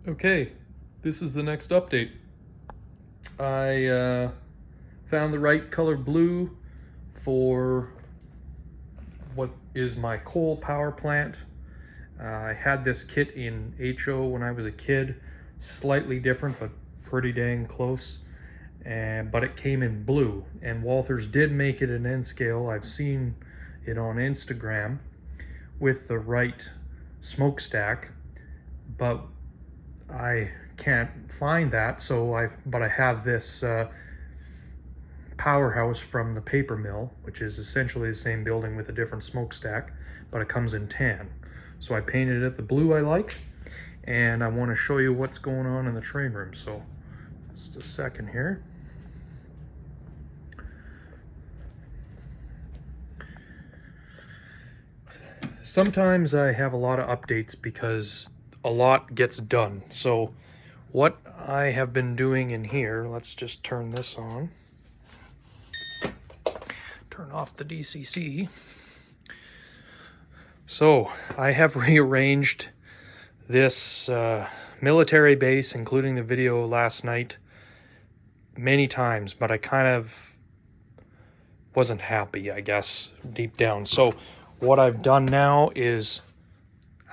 Okay, this is the next update. I found the right color blue for what is my coal power plant. I had this kit in HO when I was a kid, slightly different but pretty dang close. But it came in blue, and Walthers did make it an N scale. I've seen it on Instagram with the right smokestack, but I can't find that, but I have this powerhouse from the paper mill, which is essentially the same building with a different smokestack, but it comes in tan. So I painted it the blue I like, and I want to show you what's going on in the train room. So just a second here. Sometimes I have a lot of updates because a lot gets done. So what I have been doing in here, let's just turn this on. Turn off the DCC. So I have rearranged this military base, including the video last night, many times, but I kind of wasn't happy, I guess, deep down. So what I've done now is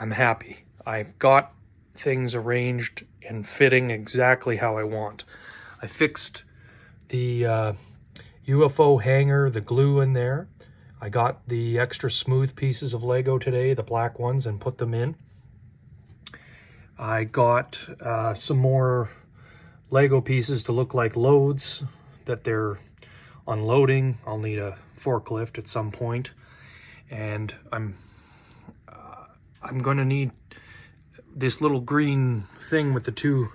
I'm happy. I've got things arranged and fitting exactly how I want. I fixed the UFO hanger, the glue in there. I got the extra smooth pieces of Lego today, the black ones, and put them in. I got some more Lego pieces to look like loads that they're unloading. I'll need a forklift at some point. And I'm gonna need this little green thing with the two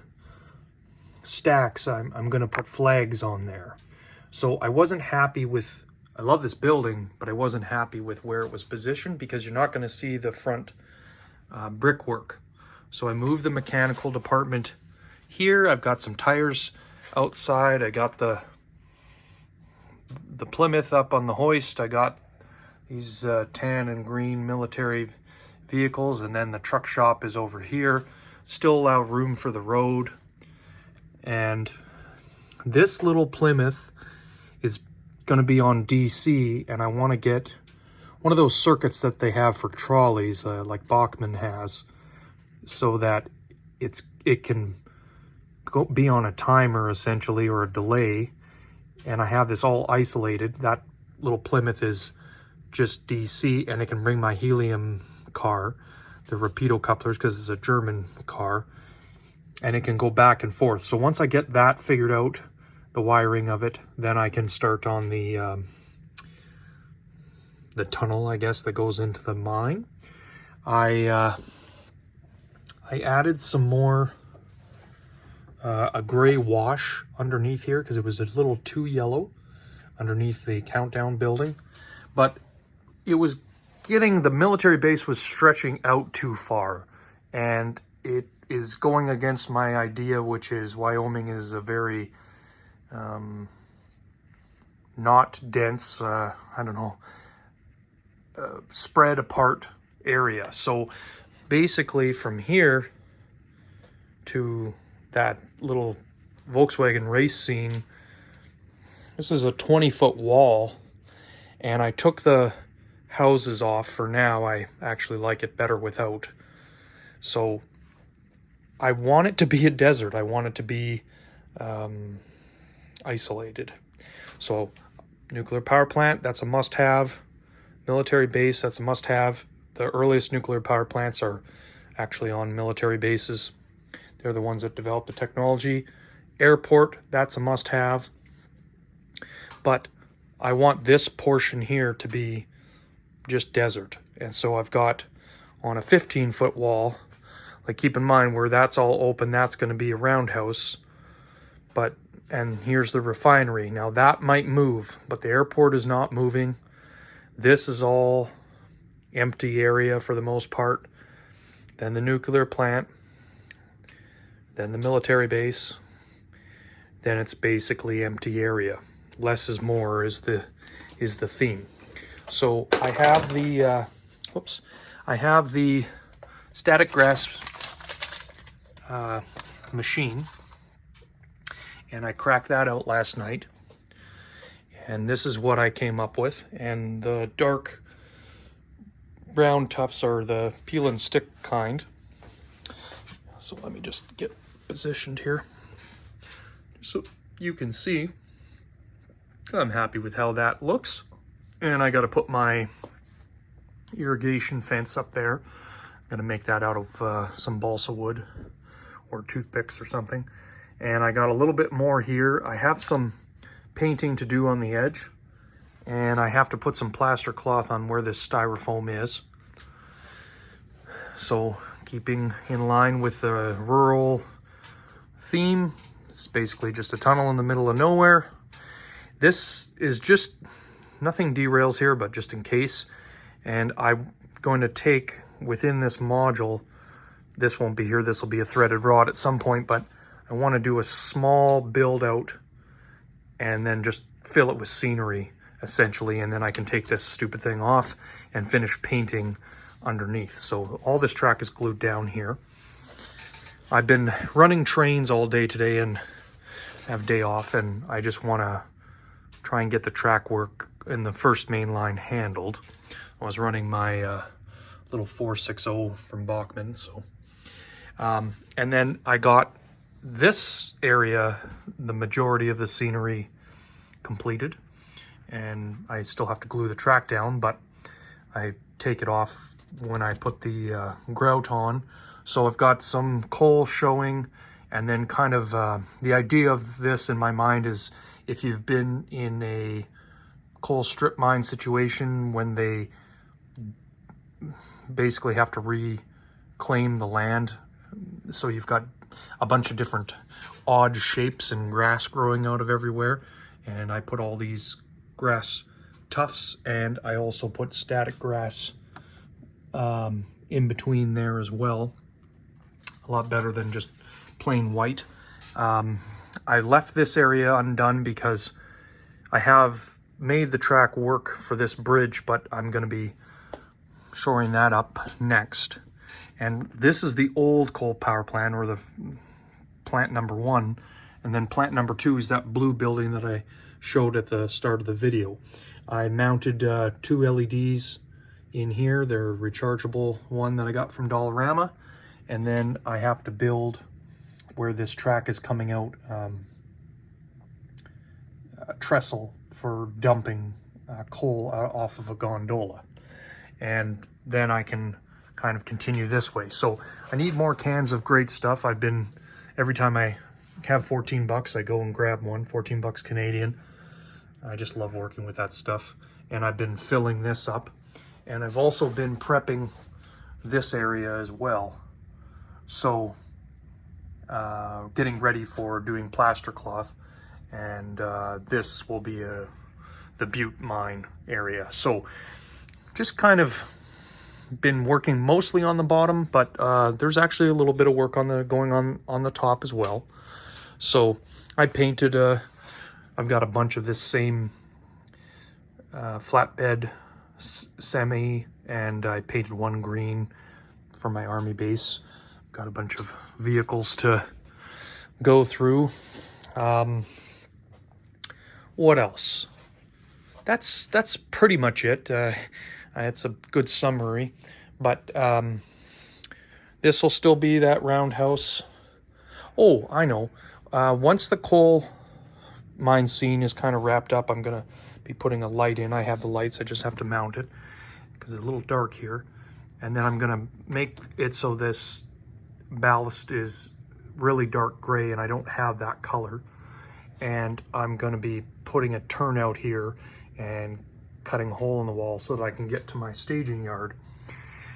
stacks. I'm gonna put flags on there. So I wasn't happy with, I love this building, but I wasn't happy with where it was positioned because you're not gonna see the front brickwork. So I moved the mechanical department here. I've got some tires outside. I got the Plymouth up on the hoist. I got these tan and green military vehicles, and then the truck shop is over here. Still allow room for the road. And this little Plymouth is gonna be on DC, and I wanna get one of those circuits that they have for trolleys, like Bachman has, so that it can be on a timer essentially, or a delay. And I have this all isolated. That little Plymouth is just DC, and it can bring my helium car, the Rapido couplers, because it's a German car, and it can go back and forth. So once I get that figured out, the wiring of it, then I can start on the tunnel, I guess, that goes into the mine. I added some more a gray wash underneath here because it was a little too yellow underneath the countdown building, but it was getting, the military base was stretching out too far, and it is going against my idea, which is Wyoming is a very not dense, I don't know, spread apart area. So basically from here to that little Volkswagen race scene, this is a 20-foot wall, and I took the houses off for now. I actually like it better without. So I want it to be a desert. I want it to be isolated. So nuclear power plant, that's a must-have. Military base, that's a must-have. The earliest nuclear power plants are actually on military bases. They're the ones that developed the technology. Airport, that's a must-have. But I want this portion here to be just desert. And so I've got on a 15-foot wall, like keep in mind where that's all open, that's going to be a roundhouse. And here's the refinery. Now that might move, but the airport is not moving. This is all empty area for the most part. Then the nuclear plant, then the military base, then it's basically empty area. Less is more is the theme. So I have the static grass machine, and I cracked that out last night, and this is what I came up with. And the dark brown tufts are the peel and stick kind. So let me just get positioned here so you can see. I'm happy with how that looks, and I got to put my irrigation fence up there. I'm gonna make that out of some balsa wood or toothpicks or something. And I got a little bit more here. I have some painting to do on the edge, and I have to put some plaster cloth on where this styrofoam is. So keeping in line with the rural theme, it's basically just a tunnel in the middle of nowhere. This is just, nothing derails here, but just in case. And I'm going to take within this module, this won't be here, this will be a threaded rod at some point, but I want to do a small build out and then just fill it with scenery essentially, and then I can take this stupid thing off and finish painting underneath. So all this track is glued down here. I've been running trains all day today and have day off, and I just want to try and get the track work in the first main line handled. I was running my little 460 from Bachman, so and then I got this area, the majority of the scenery completed, and I still have to glue the track down, but I take it off when I put the grout on. So I've got some coal showing, and then kind of the idea of this in my mind is, if you've been in a coal strip mine situation when they basically have to reclaim the land, so you've got a bunch of different odd shapes and grass growing out of everywhere, and I put all these grass tufts, and I also put static grass in between there as well. A lot better than just plain white. I left this area undone because I have made the track work for this bridge, but I'm going to be shoring that up next. And this is the old coal power plant, or the plant number 1, and then plant number 2 is that blue building that I showed at the start of the video. I mounted 2 LEDs in here. They're a rechargeable one that I got from Dollarama, and then I have to build where this track is coming out a trestle for dumping coal off of a gondola, and then I can kind of continue this way. So I need more cans of great stuff. I've been, every time I have 14 bucks, I go and grab one, 14 bucks Canadian. I just love working with that stuff. And I've been filling this up. And I've also been prepping this area as well. So getting ready for doing plaster cloth. And this will be the butte mine area. So just kind of been working mostly on the bottom, but there's actually a little bit of work going on the top as well. So I painted I've got a bunch of this same flatbed semi, and I painted one green for my army base. Got a bunch of vehicles to go through. What else? That's pretty much it. It's a good summary, but this will still be that roundhouse. Oh, I know. Once the coal mine scene is kind of wrapped up, I'm going to be putting a light in. I have the lights. I just have to mount it because it's a little dark here. And then I'm going to make it so this ballast is really dark gray, and I don't have that color. And I'm going to be putting a turnout here and cutting a hole in the wall so that I can get to my staging yard.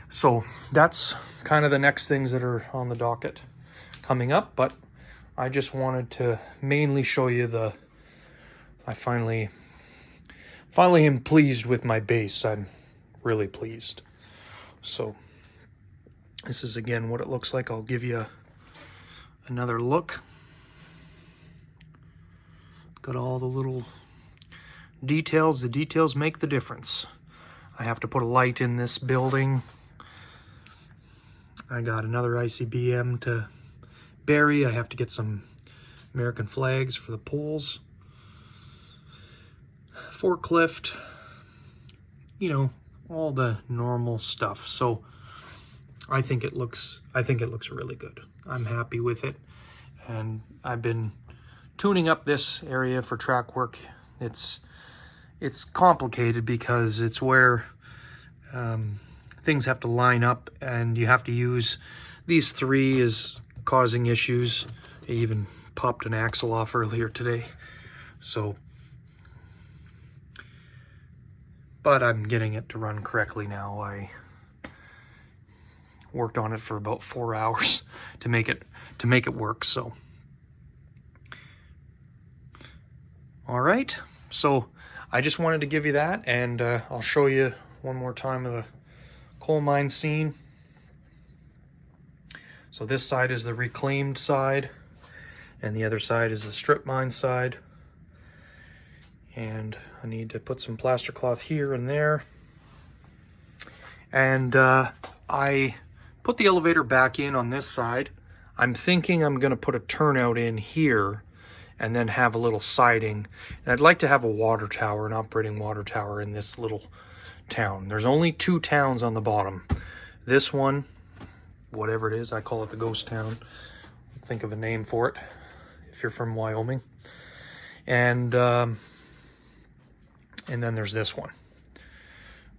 So that's kind of the next things that are on the docket coming up, but I just wanted to mainly show you I finally am pleased with my base. I'm really pleased. So this is again what it looks like. I'll give you another look. Got all the little details. The details make the difference. I have to put a light in this building. I got another ICBM to berry. I have to get some American flags for the poles. Forklift, you know, all the normal stuff. So I think it looks really good. I'm happy with it. And I've been tuning up this area for track work. It's complicated because it's where things have to line up, and you have to use these three is causing issues. I even popped an axle off earlier today. So, but I'm getting it to run correctly now. I worked on it for about 4 hours to make it work. So, all right. So I just wanted to give you that, and I'll show you one more time of the coal mine scene. So this side is the reclaimed side, and the other side is the strip mine side. And I need to put some plaster cloth here and there. And I put the elevator back in on this side. I'm thinking I'm gonna put a turnout in here and then have a little siding. And I'd like to have a water tower, an operating water tower in this little town. There's only 2 towns on the bottom. This one, whatever it is, I call it the ghost town. Think of a name for it if you're from Wyoming. And then there's this one.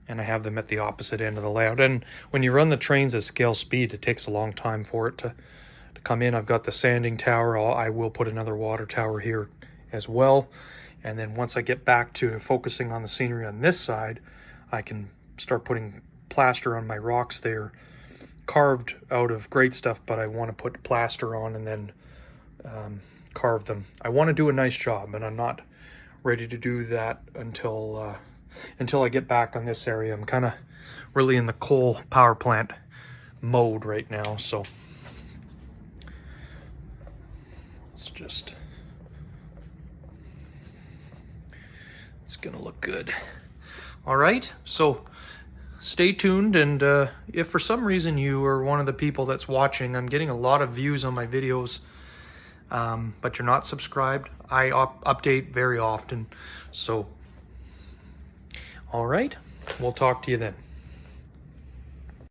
And I have them at the opposite end of the layout. And when you run the trains at scale speed, it takes a long time for it to come in. I've got the sanding tower. I will put another water tower here as well. And then once I get back to focusing on the scenery on this side, I can start putting plaster on my rocks there, carved out of great stuff, but I want to put plaster on and then carve them. I want to do a nice job, and I'm not ready to do that until I get back on this area. I'm kind of really in the coal power plant mode right now, so it's gonna look good. All right, so stay tuned, and if for some reason you are one of the people that's watching, I'm getting a lot of views on my videos, but you're not subscribed. I update very often, so all right, we'll talk to you then.